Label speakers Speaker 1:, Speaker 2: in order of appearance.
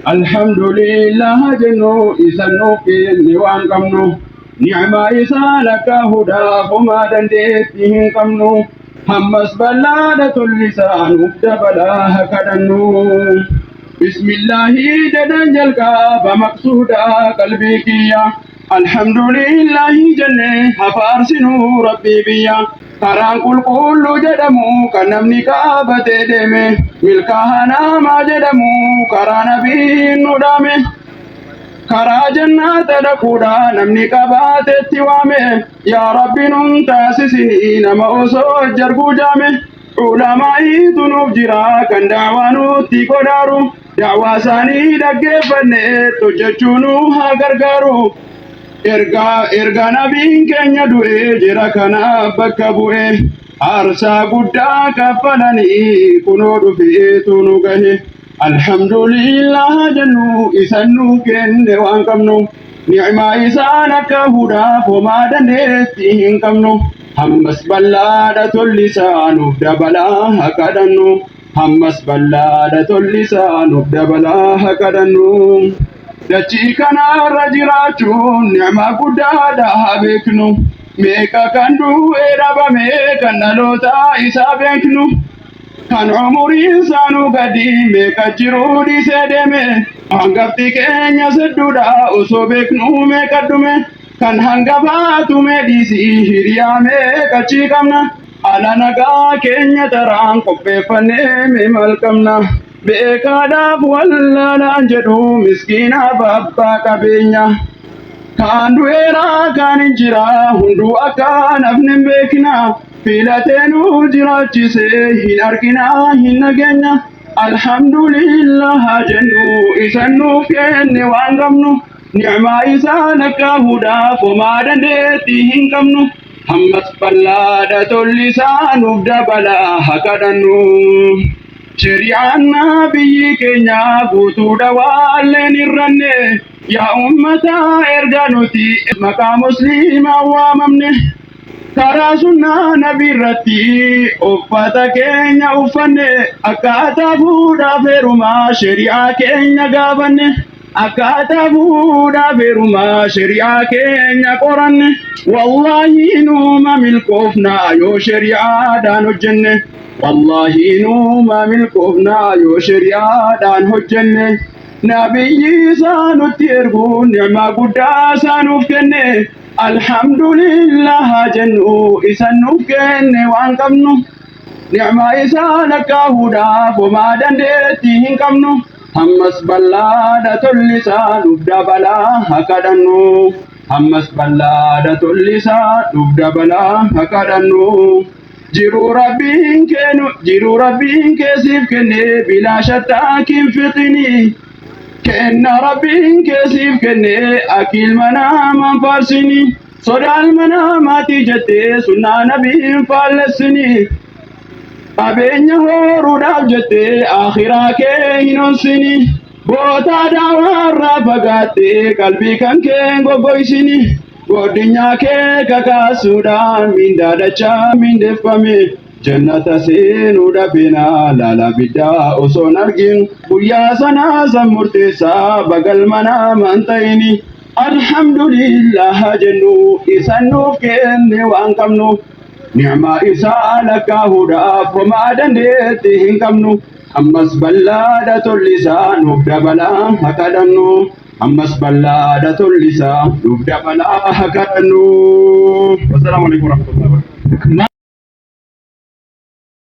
Speaker 1: الحمد لله جنو إسنو كيني وان قمنو نعمة إسالك هدى فما دنديتهم قمنو همس بلادة اللسان دبلاها كدنو بسم الله جدن جلقا بمقصودا قلبي كيا الحمد لله جنة هفارسنو ربي بيا karaan qulqulluu jedhamu kan namni qabatee deeme milkaa'aa namaa jedhamu karaa nabiin nu dhaame karaa jannaata dhaquudha namni qabateetti waame yaa rabbi nun taasisini nama osoo jarguu jaame ulamaa'iitu nuuf jira kan daawaa nutti godhaaru daawaa isaanii dhaggeeffannee hojjechuu nu haa gargaaru. Erga nabiin keenya du'e jira kana bakka bu'e aarsaa guddaa kaffalanii kunoo dhufeetu nu gahe alhamdulillah jennu isan nu kenne waan qabnu ni'maa isaan akka hudaaf homaa dandeetti hin qabnu hammas bal'aadha tollisaa nuuf dabalaa haa kadhannu hammas bal'aadha tollisaa nuuf dabalaa haa kadhannu. Dachii kanarra jiraachuun ni'maa guddaadha haa beeknu meeqa kan du'e dhabame kan dhaloota isaa beeknu kan umuriin isaanuu gadi meeqa jiruu dhiisee deeme hangafti keenya sedduudha osoo beeknu meeqa dhume kan hangafaatume dhiisii hiriyaa meeqachii qabna ala nagaa keenya taraan qopheeffannee meemal qabna. Beekaadhaaf wallaalaan jedhu miskiinaaf abbaa qabeenya kaan du'eeraa kaan hin jira hunduu akka nafni hin beekna filatee nu jiraachise hin argina hin nageenya alhamdulillah jennu isan nuuf kenne waan qabnu ni'maa isaan akka hudaaf homaa dandeetti hin qabnu hammas bal'aadha tollisaa nuuf dabalaa haa kadhannu. Shari'aan biyyi keenya guutuudha waalleen irranne yaa ummata erga nuti maqaa musliimaa waamamne karaa sunnaa nabii irratti uffata keenya uffanne akkaataa fuudhaaf heerumaa shari'aa keenya gaafanne akkaataa fuudhaaf heerumaa shari'aa keenya qoranne wallaahi nuuma milkoofnaa yoo shari'aadhaan hojjenne. والله نوما ملكوفنا يو شريعة هجنة نبي سانو تيرغو نعمة قدا سانو فكنة الحمد لله جنو إسانو فكنة وانكمنو نعمة إسانك هدا فما دندتي هنكمنو همس بلادة اللسان دبلا هكذنو همس بلادة اللسان دبلا هكذنو jiru rabbiin keessiif kenne bilaa shattaa kinfixini kenna rabbiin keessiif kenne akilma namaan faarsini sodaa ilma namaati jettee sunnaa nabiin faallessini qabeenya horuudhaaf jettee akhiraa kee hin onsini bootaa daawaarraa fagaattee qalbii kan kee goggoysini. Godinyaa kee kakaasuudhaan mindaadachaa mindeeffame jannata seenuudha beenaa laala biddaa osoon argin guyyaa sanaa san murteessaa bagal manaa man ta'ini alhamdulillah jennu isan nuuf kenne waan qabnu ni'maa isaa lakkaahuudhaaf homaa dandeetti hin qabnu ammas bal'aadha tollisaa nuuf dabalaa haa kadhannu. Ammas bal'aadha tollisaa nuuf dabalaa haa kadhannu. Wassalamu alaikum warahmatullahi wabarakatuh.